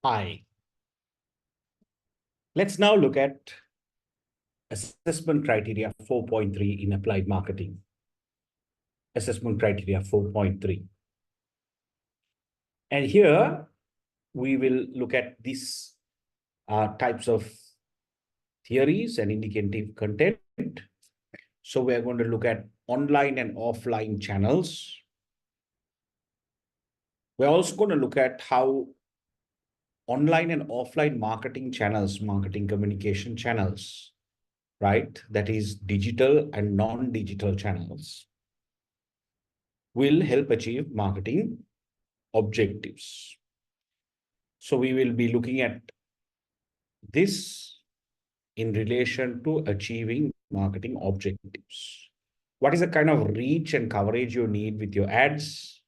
Hi. Let's now look at assessment criteria 4.3 in applied marketing. Assessment criteria 4.3. And here we will look at these types of theories and indicative content. So we're going to look at online and offline channels. We're also going to look at how online and offline marketing channels, marketing communication channels, right? That is digital and non-digital channels will help achieve marketing objectives. So we will be looking at this in relation to achieving marketing objectives. What is the kind of reach and coverage you need with your ads?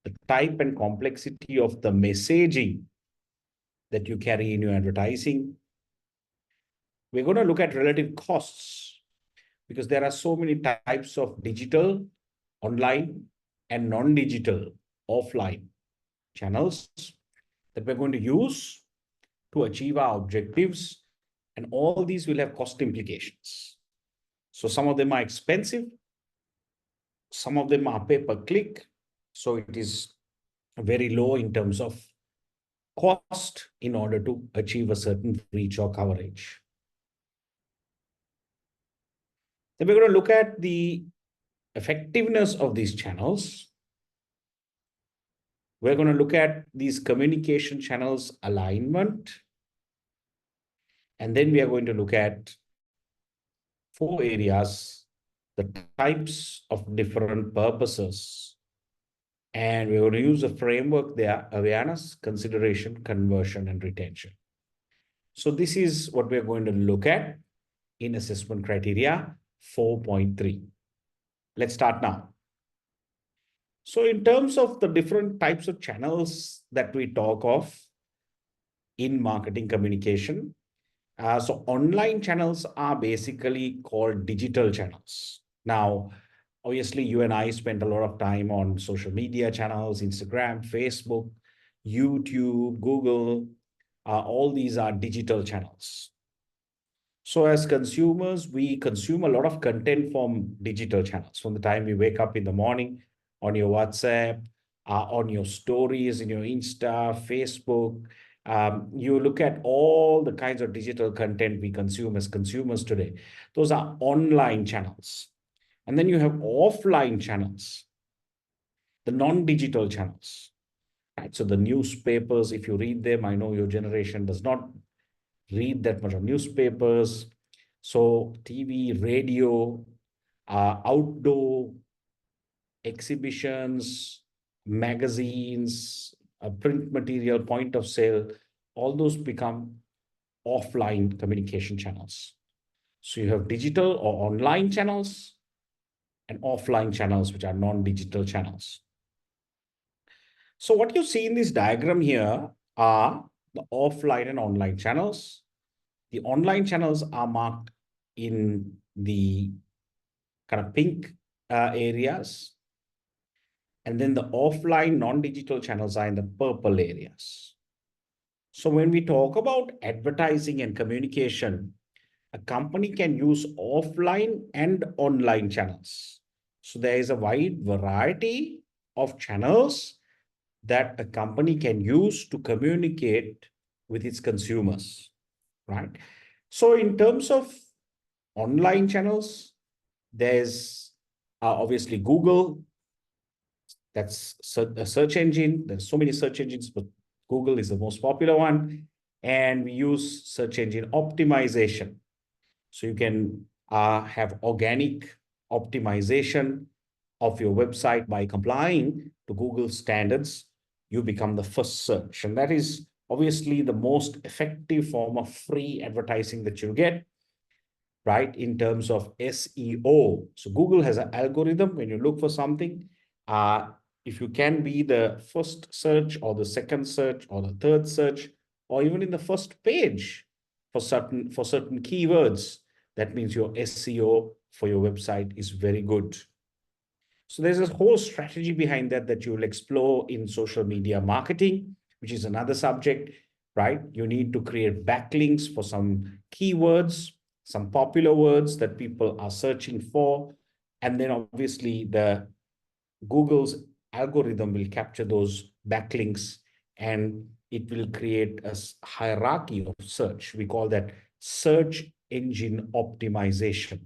The type and complexity of the messaging that you carry in your advertising. We're going to look at relative costs because there are so many types of digital, online, and non-digital, offline channels that we're going to use to achieve our objectives. And all these will have cost implications. So some of them are expensive. Some of them are pay-per-click. So it is very low in terms of cost in order to achieve a certain reach or coverage. Then we're going to look at the effectiveness of these channels. We're going to look at these communication channels alignment. And then we are going to look at 4 areas, the types of different purposes. And we're going to use a framework there: awareness, consideration, conversion, and retention. So this is what we're going to look at in assessment criteria 4.3. Let's start now. So in terms of the different types of channels that we talk of in marketing communication, so online channels are basically called digital channels. Now, obviously, you and I spent a lot of time on social media channels: Instagram, Facebook, YouTube, Google. All these are digital channels. So as consumers, we consume a lot of content from digital channels. From the time we wake up in the morning, on your WhatsApp, on your stories, in your Insta, Facebook, you look at all the kinds of digital content we consume as consumers today. Those are online channels. And then you have offline channels, the non-digital channels. Right? So the newspapers, if you read them, I know your generation does not read that much of newspapers. So TV, radio, outdoor exhibitions, magazines, print material, point of sale, all those become offline communication channels. So you have digital or online channels and offline channels, which are non-digital channels. So what you see in this diagram here are the offline and online channels. The online channels are marked in the kind of pink areas. And then the offline non-digital channels are in the purple areas. So when we talk about advertising and communication, a company can use offline and online channels. So there is a wide variety of channels that a company can use to communicate with its consumers, right? So in terms of online channels, there's obviously Google. That's a search engine. There's so many search engines, but Google is the most popular one. And we use search engine optimization. So you can have organic optimization of your website by complying to Google standards. You become the first search. And that is obviously the most effective form of free advertising that you'll get, right, in terms of SEO. So Google has an algorithm. When you look for something, if you can be the first search or the second search or the third search, or even in the first page for certain keywords, that means your SEO for your website is very good. So there's a whole strategy behind that you will explore in social media marketing, which is another subject. right? You need to create backlinks for some keywords, some popular words that people are searching for. And then obviously the Google's algorithm will capture those backlinks and it will create a hierarchy of search. We call that search engine optimization.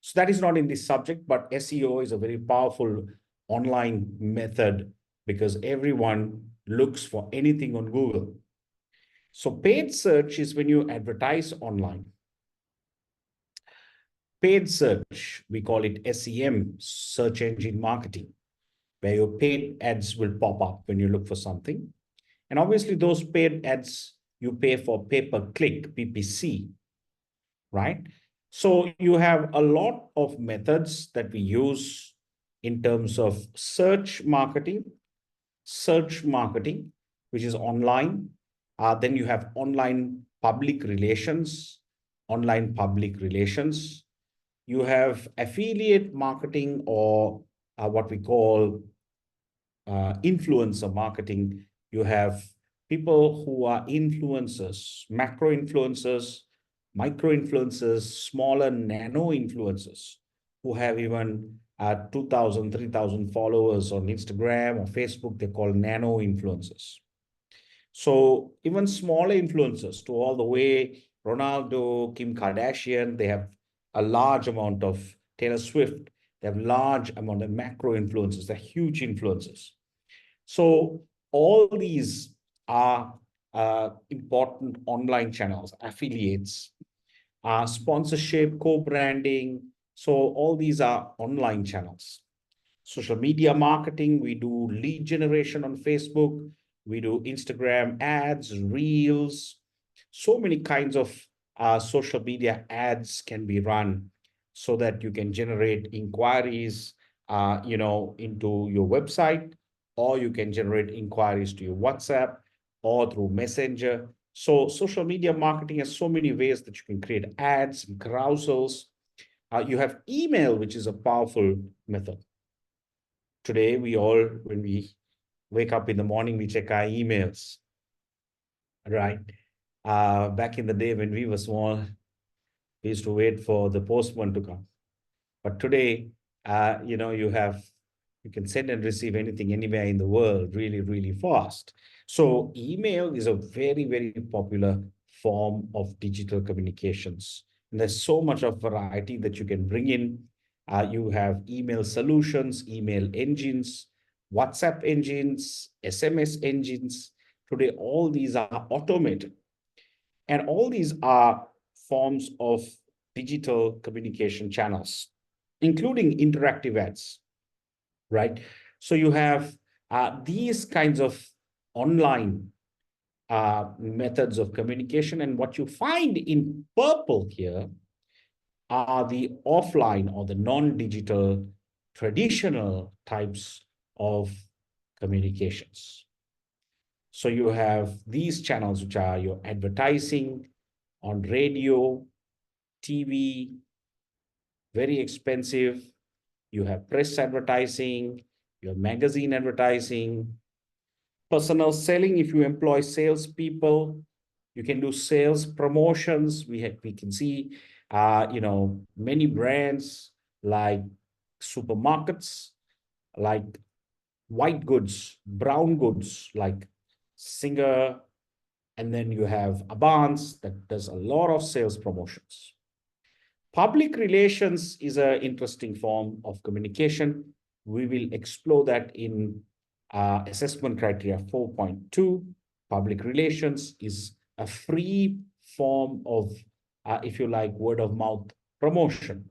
So that is not in this subject, but SEO is a very powerful online method because everyone looks for anything on Google. So paid search is when you advertise online. Paid search, we call it SEM, search engine marketing, where your paid ads will pop up when you look for something. And obviously those paid ads, you pay for pay-per-click, PPC, right? So you have a lot of methods that we use in terms of search marketing, which is online. Then you have online public relations, You have affiliate marketing or what we call influencer marketing. You have people who are influencers, macro influencers, micro influencers, smaller nano influencers who have even 2,000, 3,000 followers on Instagram or Facebook. They call nano influencers. So even smaller influencers to all the way Ronaldo, Kim Kardashian, they have a large amount of Taylor Swift. They have large amount of macro influencers. They're huge influencers. So all these are important online channels, affiliates, sponsorship, co-branding. So all these are online channels. Social media marketing, we do lead generation on Facebook, we do Instagram ads, reels. So many kinds of social media ads can be run so that you can generate inquiries, into your website, or you can generate inquiries to your WhatsApp or through Messenger. So social media marketing has so many ways that you can create ads and carousels. You have email, which is a powerful method. Today, when we wake up in the morning, we check our emails, right? Back in the day when we were small, we used to wait for the postman to come. But today, you can send and receive anything anywhere in the world really, really fast. So email is a very, very popular form of digital communications. And there's so much of variety that you can bring in. You have email solutions, email engines, WhatsApp engines, SMS engines. Today, all these are automated. And all these are forms of digital communication channels, including interactive ads, right? So you have these kinds of online methods of communication. And what you find in purple here are the offline or the non-digital traditional types of communications. So you have these channels, which are your advertising on radio, TV, very expensive. You have press advertising, you have magazine advertising, personal selling. If you employ salespeople, you can do sales promotions. We can see, many brands like supermarkets, like white goods, brown goods, like Singer, and then you have Abans that does a lot of sales promotions. Public relations is an interesting form of communication. We will explore that in assessment criteria 4.2. Public relations is a free form of, if you like, word of mouth promotion,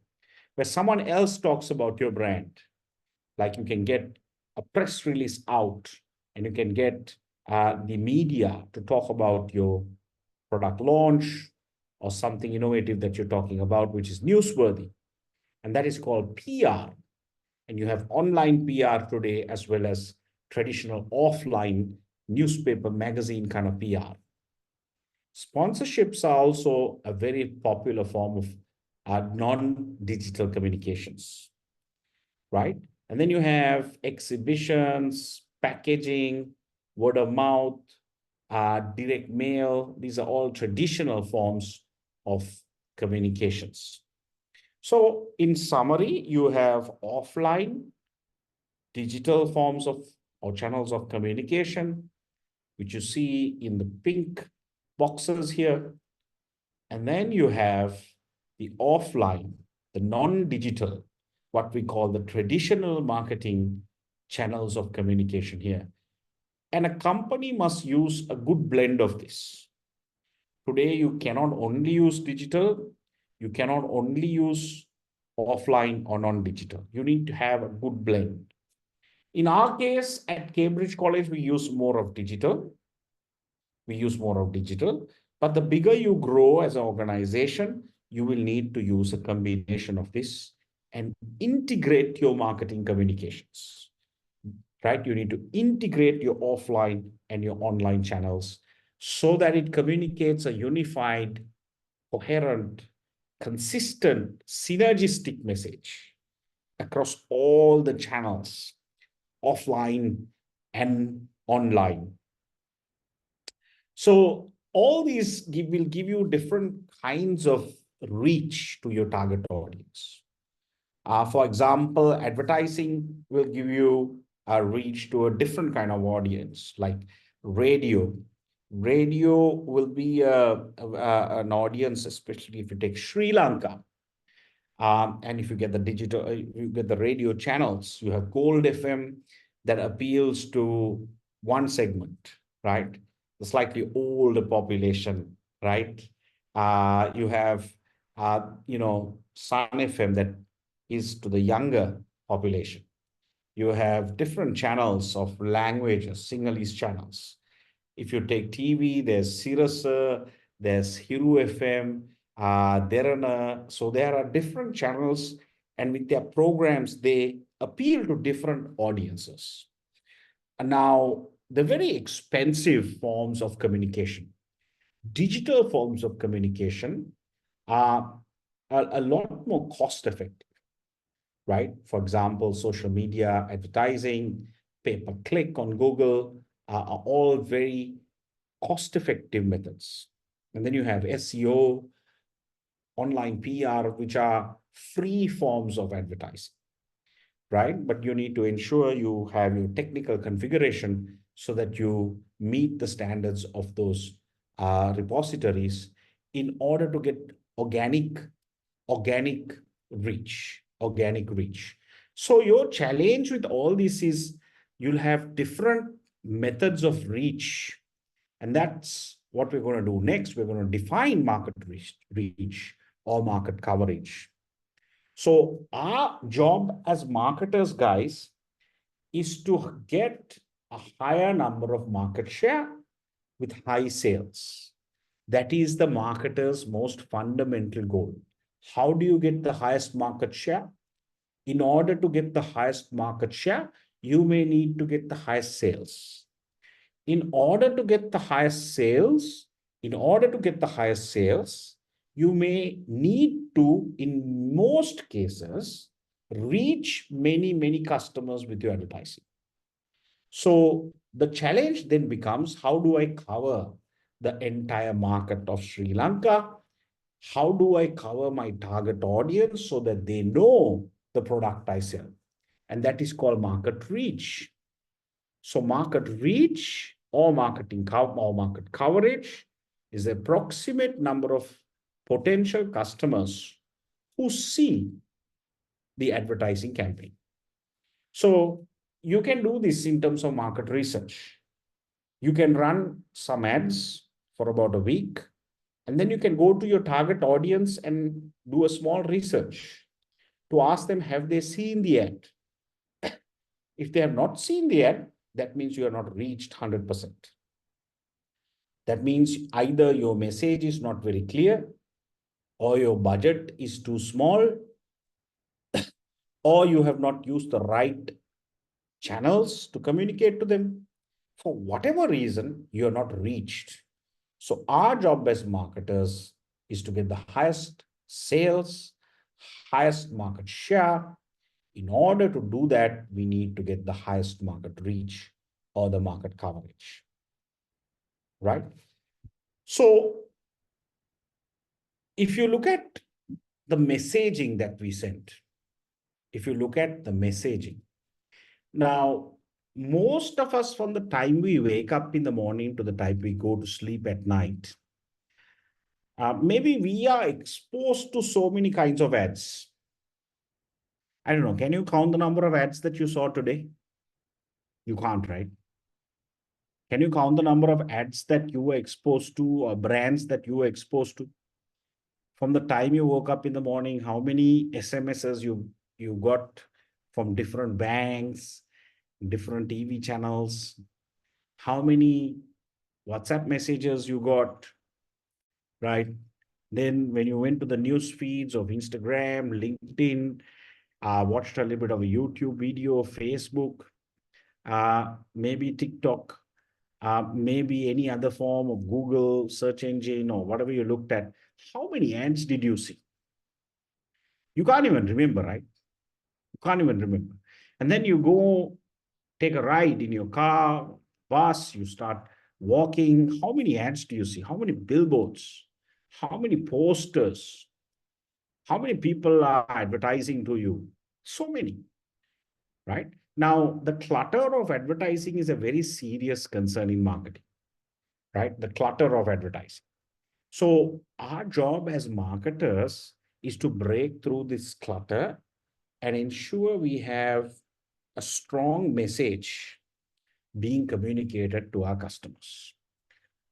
where someone else talks about your brand. Like you can get a press release out and you can get the media to talk about your product launch or something innovative that you're talking about, which is newsworthy. And that is called PR. And you have online PR today, as well as traditional offline newspaper, magazine kind of PR. Sponsorships are also a very popular form of non-digital communications, right? And then you have exhibitions, packaging, word of mouth, direct mail. These are all traditional forms of communications. So in summary, you have offline, digital forms of or channels of communication, which you see in the pink boxes here. And then you have the offline, the non-digital, what we call the traditional marketing channels of communication here. And a company must use a good blend of this. Today, you cannot only use digital, you cannot only use offline or non-digital. You need to have a good blend. In our case, at Cambridge College, we use more of digital. But the bigger you grow as an organization, you will need to use a combination of this and integrate your marketing communications, right? You need to integrate your offline and your online channels so that it communicates a unified, coherent, consistent, synergistic message across all the channels, offline and online. So all these will give you different kinds of reach to your target audience. For example, advertising will give you a reach to a different kind of audience, like radio. Radio will be an audience, especially if you take Sri Lanka. And if you get the digital, you get the radio channels, you have Gold FM that appeals to one segment, right? The slightly older population, right? You have, Sun FM that is to the younger population. You have different channels of languages, Sinhalese channels. If you take TV, there's Sirasa, there's Hiru FM, so there are different channels, and with their programs, they appeal to different audiences. And now, the very expensive forms of communication, digital forms of communication, are a lot more cost effective, right? For example, social media advertising, pay-per-click on Google are all very cost-effective methods. And then you have SEO, online PR, which are free forms of advertising, right? But you need to ensure you have your technical configuration so that you meet the standards of those repositories in order to get organic reach. So your challenge with all this is you'll have different methods of reach. And that's what we're going to do next. We're going to define market reach or market coverage. So our job as marketers, guys, is to get a higher number of market share with high sales. That is the marketer's most fundamental goal. How do you get the highest market share? In order to get the highest market share, you may need to get the highest sales. In order to get the highest sales, you may need to, in most cases, reach many, many customers with your advertising. So the challenge then becomes, how do I cover the entire market of Sri Lanka? How do I cover my target audience so that they know the product I sell? And that is called market reach. So market reach or market coverage is the approximate number of potential customers who see the advertising campaign. So you can do this in terms of market research. You can run some ads for about a week, and then you can go to your target audience and do a small research to ask them, have they seen the ad? If they have not seen the ad, that means you are not reached 100%. That means either your message is not very clear, or your budget is too small, or you have not used the right channels to communicate to them. For whatever reason, you are not reached. So our job as marketers is to get the highest sales, highest market share. In order to do that, we need to get the highest market reach or the market coverage. right? So if you look at the messaging that we sent, if you look at the messaging, now, most of us, from the time we wake up in the morning to the time we go to sleep at night, maybe we are exposed to so many kinds of ads. I don't know. Can you count the number of ads that you saw today? You can't, right? Can you count the number of ads that you were exposed to or brands that you were exposed to? From the time you woke up in the morning, how many SMSs you got from different banks, different TV channels? How many WhatsApp messages you got, right? Then when you went to the news feeds of Instagram, LinkedIn, watched a little bit of a YouTube video, Facebook, maybe TikTok, maybe any other form of Google search engine or whatever you looked at, how many ads did you see? You can't even remember, right? You can't even remember. And then you go take a ride in your car, bus, you start walking. How many ads do you see? How many billboards? How many posters? How many people are advertising to you? So many, right? Now, the clutter of advertising is a very serious concern in marketing, right? The clutter of advertising. So our job as marketers is to break through this clutter and ensure we have a strong message being communicated to our customers.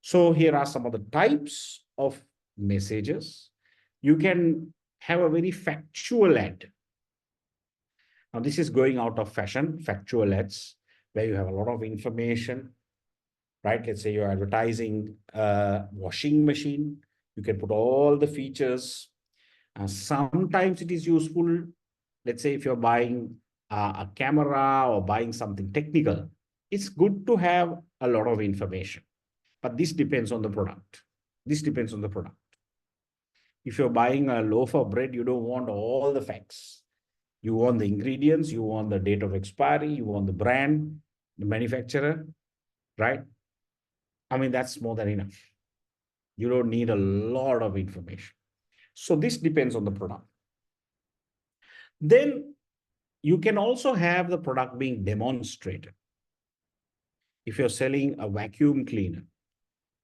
So here are some of the types of messages. You can have a very factual ad. Now, this is going out of fashion, factual ads, where you have a lot of information, right? Let's say you're advertising a washing machine. You can put all the features. Sometimes it is useful. Let's say if you're buying a camera or buying something technical, it's good to have a lot of information. But this depends on the product. This depends on the product. If you're buying a loaf of bread, you don't want all the facts. You want the ingredients, you want the date of expiry, you want the brand, the manufacturer, right? I mean, that's more than enough. You don't need a lot of information. So this depends on the product. Then you can also have the product being demonstrated. If you're selling a vacuum cleaner,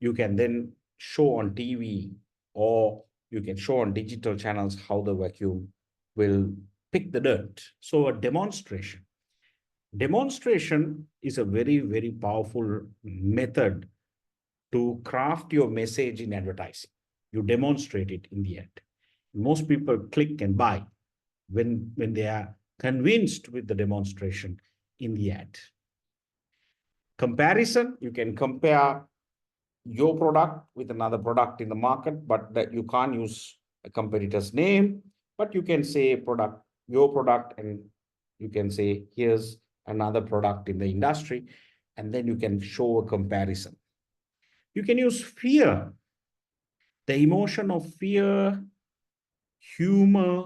you can then show on TV or you can show on digital channels how the vacuum will pick the dirt. So a demonstration. Demonstration is a very, very powerful method to craft your message in advertising. You demonstrate it in the ad. Most people click and buy when they are convinced with the demonstration in the ad. Comparison, you can compare your product with another product in the market, but that you can't use a competitor's name, but you can say product, your product, and you can say, here's another product in the industry, and then you can show a comparison. You can use fear, the emotion of fear, humor,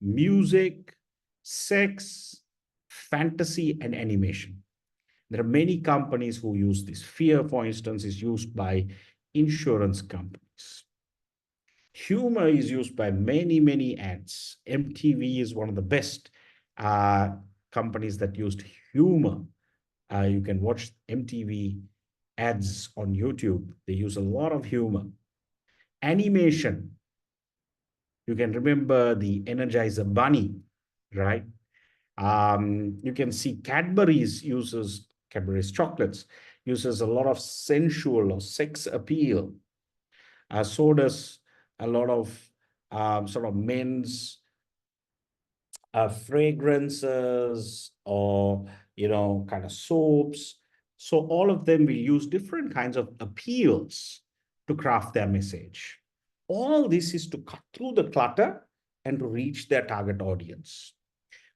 music, sex, fantasy, and animation. There are many companies who use this. Fear, for instance, is used by insurance companies. Humor is used by many, many ads. MTV is one of the best companies that used humor. You can watch MTV ads on YouTube. They use a lot of humor. Animation. You can remember the Energizer Bunny, right? You can see Cadbury's chocolates uses a lot of sensual or sex appeal. So does a lot of sort of men's fragrances or, kind of soaps. So all of them will use different kinds of appeals to craft their message. All this is to cut through the clutter and to reach their target audience.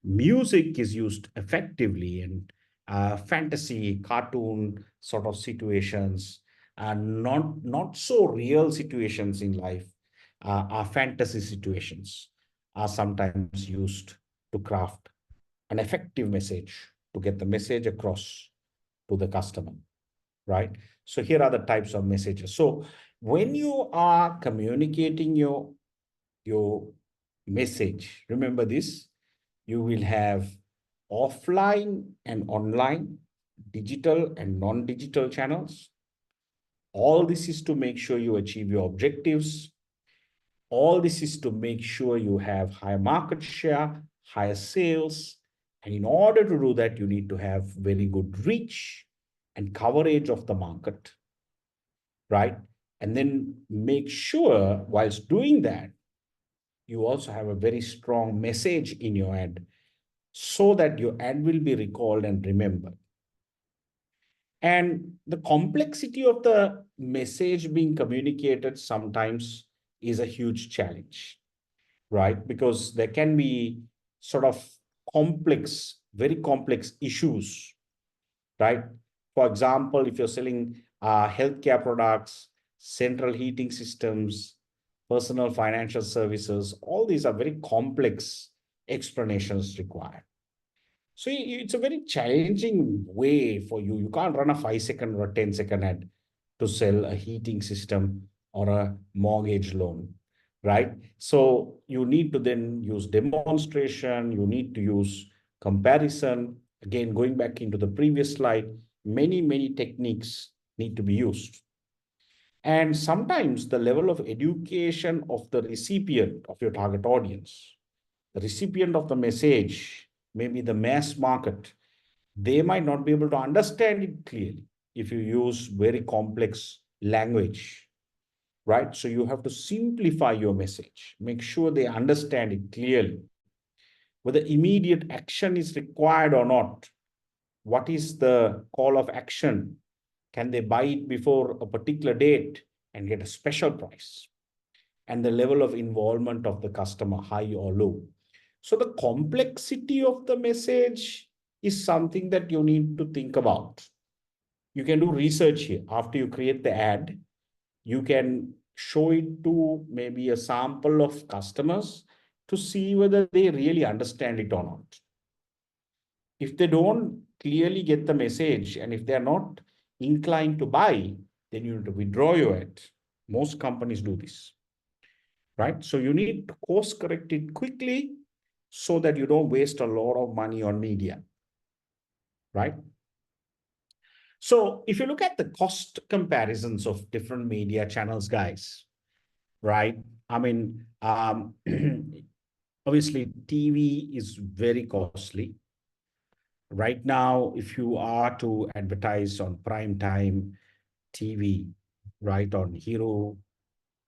Music is used effectively in fantasy, cartoon sort of situations, and not so real situations in life. Our fantasy situations are sometimes used to craft an effective message to get the message across to the customer. right? So here are the types of messages. So when you are communicating your message, remember this, you will have offline and online, digital and non-digital channels. All this is to make sure you achieve your objectives. All this is to make sure you have higher market share, higher sales. And in order to do that, you need to have very good reach and coverage of the market, right? And then make sure whilst doing that, you also have a very strong message in your ad so that your ad will be recalled and remembered. And the complexity of the message being communicated sometimes is a huge challenge, right? Because there can be sort of complex, very complex issues, right? For example, if you're selling healthcare products, central heating systems, personal financial services, all these are very complex explanations required. So it's a very challenging way for you. You can't run a 5 second or a 10 second ad to sell a heating system or a mortgage loan, right? So you need to then use demonstration, you need to use comparison. Again, going back into the previous slide, many techniques need to be used. And sometimes the level of education of the recipient of your target audience, the recipient of the message, maybe the mass market, they might not be able to understand it clearly if you use very complex language, right? So you have to simplify your message, make sure they understand it clearly, whether immediate action is required or not. What is the call of action? Can they buy it before a particular date and get a special price? And the level of involvement of the customer, high or low. So the complexity of the message is something that you need to think about. You can do research here. After you create the ad, you can show it to maybe a sample of customers to see whether they really understand it or not. If they don't clearly get the message and if they're not inclined to buy, then you need to withdraw your ad. Most companies do this, right? So you need to course correct it quickly so that you don't waste a lot of money on media, right? So if you look at the cost comparisons of different media channels, guys, right? I mean, obviously TV is very costly. Right now, if you are to advertise on prime time TV, right, on Hero,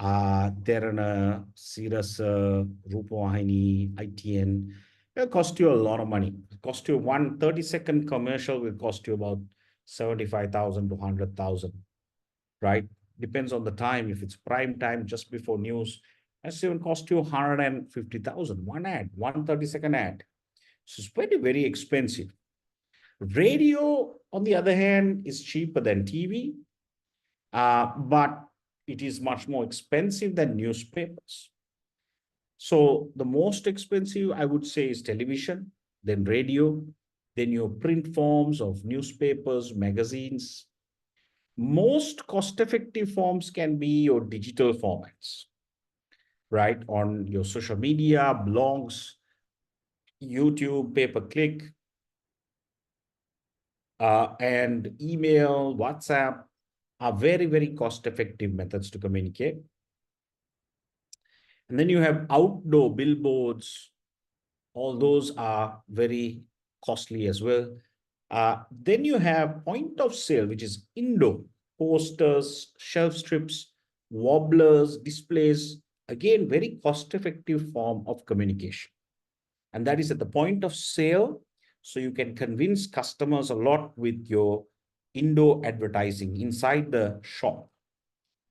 Terana, Sirius, Rupawahini, ITN, it'll cost you a lot of money. It cost you one 30-second commercial will cost you about 75,000 to 100,000, right? Depends on the time. If it's prime time just before news, that's even cost you 150,000. One ad, one 30-second ad. So it's very expensive. Radio, on the other hand, is cheaper than TV, but it is much more expensive than newspapers. So the most expensive, I would say, is television, then radio, then your print forms of newspapers, magazines. Most cost-effective forms can be your digital formats, right? On your social media, blogs, YouTube, pay-per-click, and email, WhatsApp are very cost-effective methods to communicate. And then you have outdoor billboards. All those are very costly as well. Then you have point of sale, which is indoor, posters, shelf strips, wobblers, displays. Again, very cost-effective form of communication. And that is at the point of sale. So you can convince customers a lot with your indoor advertising inside the shop,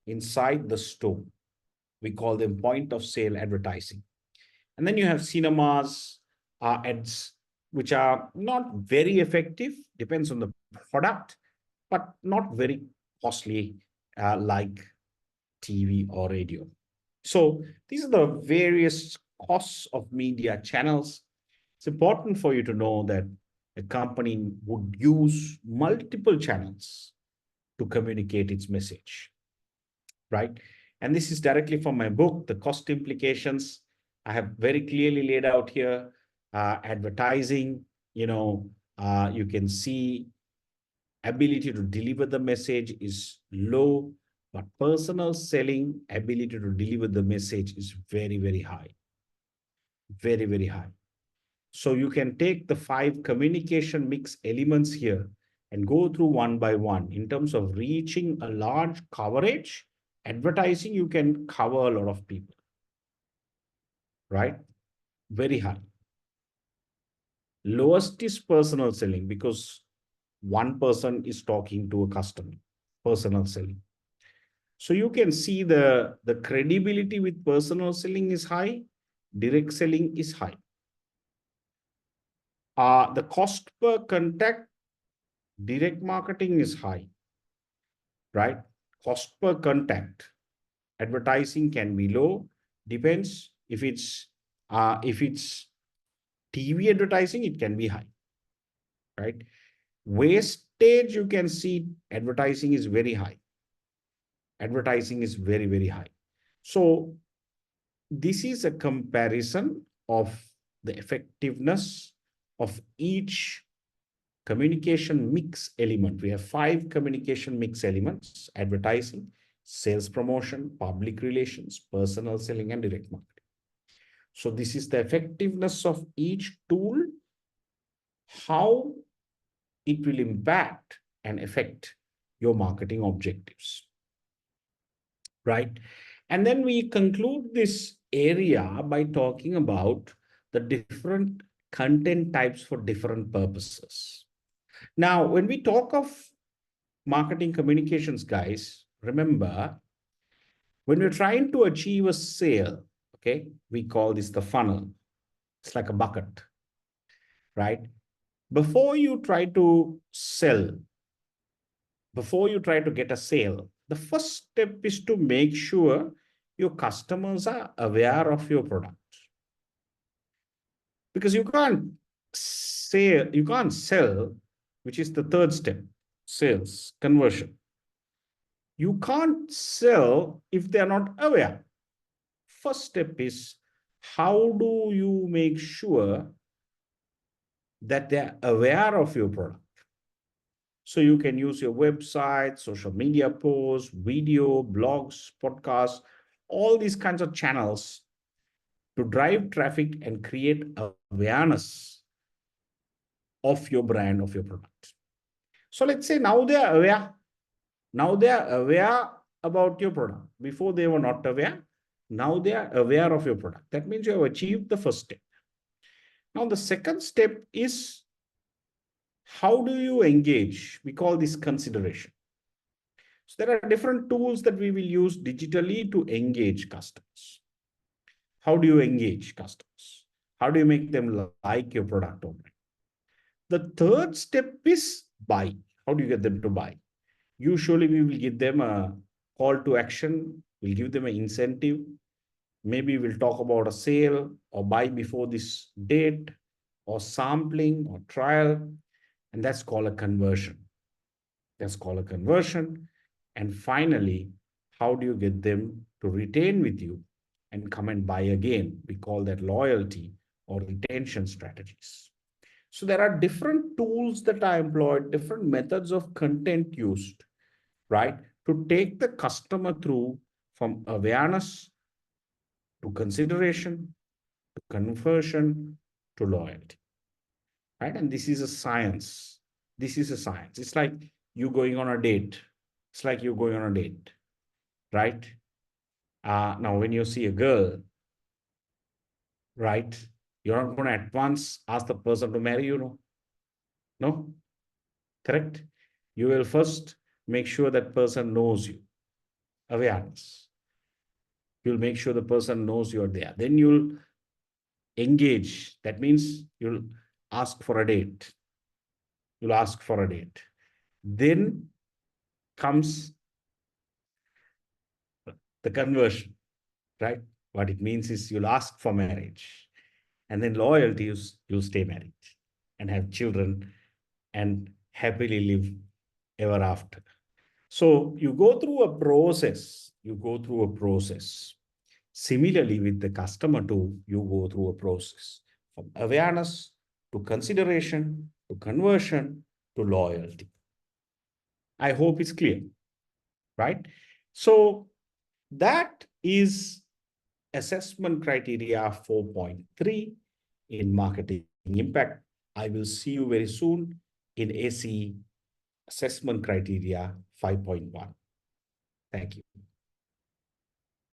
inside the store. We call them point of sale advertising. And then you have cinemas ads, which are not very effective, depends on the product, but not very costly like TV or radio. So these are the various costs of media channels. It's important for you to know that a company would use multiple channels to communicate its message, right? And this is directly from my book, The Cost Implications. I have very clearly laid out here. Advertising, you can see ability to deliver the message is low, but personal selling ability to deliver the message is very, very high, very, very high. So you can take the 5 communication mix elements here and go through one by one. In terms of reaching a large coverage, advertising, you can cover a lot of people, right? Very high. Lowest is personal selling because one person is talking to a customer, personal selling. So you can see the credibility with personal selling is high, direct selling is high. The cost per contact, direct marketing is high, right? Cost per contact, advertising can be low, depends. If it's TV advertising, it can be high, right? Wastage, you can see advertising is very high. Advertising is very, very high. So this is a comparison of the effectiveness of each communication mix element. We have 5 communication mix elements: advertising, sales promotion, public relations, personal selling, and direct marketing. So this is the effectiveness of each tool, how it will impact and affect your marketing objectives, right? And then we conclude this area by talking about the different content types for different purposes. Now, when we talk of marketing communications, guys, remember, when we're trying to achieve a sale, okay, we call this the funnel. It's like a bucket, right? Before you try to sell, before you try to get a sale, the first step is to make sure your customers are aware of your product. Because you can't sell, which is the third step, sales, conversion. You can't sell if they're not aware. First step is, how do you make sure that they're aware of your product? So you can use your website, social media posts, video, blogs, podcasts, all these kinds of channels to drive traffic and create awareness of your brand, of your product. So let's say now they are aware. Now they are aware about your product. Before they were not aware. Now they are aware of your product. That means you have achieved the first step. Now the second step is, how do you engage? We call this consideration. So there are different tools that we will use digitally to engage customers. How do you engage customers? How do you make them like your product online? The third step is buy. How do you get them to buy? Usually we will give them a call to action. We'll give them an incentive. Maybe we'll talk about a sale or buy before this date or sampling or trial. And that's called a conversion. That's called a conversion. And finally, how do you get them to retain with you and come and buy again? We call that loyalty or retention strategies. So there are different tools that are employed, different methods of content used, right, to take the customer through from awareness to consideration, to conversion, to loyalty, right? And this is a science. This is a science. It's like you going on a date. It's like you going on a date, right? Now, when you see a girl, right, you're not going to at once ask the person to marry you, no? No? Correct? You will first make sure that person knows you. Awareness. You'll make sure the person knows you're there. Then you'll engage. That means you'll ask for a date. You'll ask for a date. Then comes the conversion, right? What it means is you'll ask for marriage. And then loyalty is you'll stay married and have children and happily live ever after. So you go through a process. You go through a process. Similarly, with the customer too, you go through a process from awareness to consideration to conversion to loyalty. I hope it's clear, right? So that is assessment criteria 4.3 in marketing impact. I will see you very soon in AC assessment criteria 5.1. Thank you.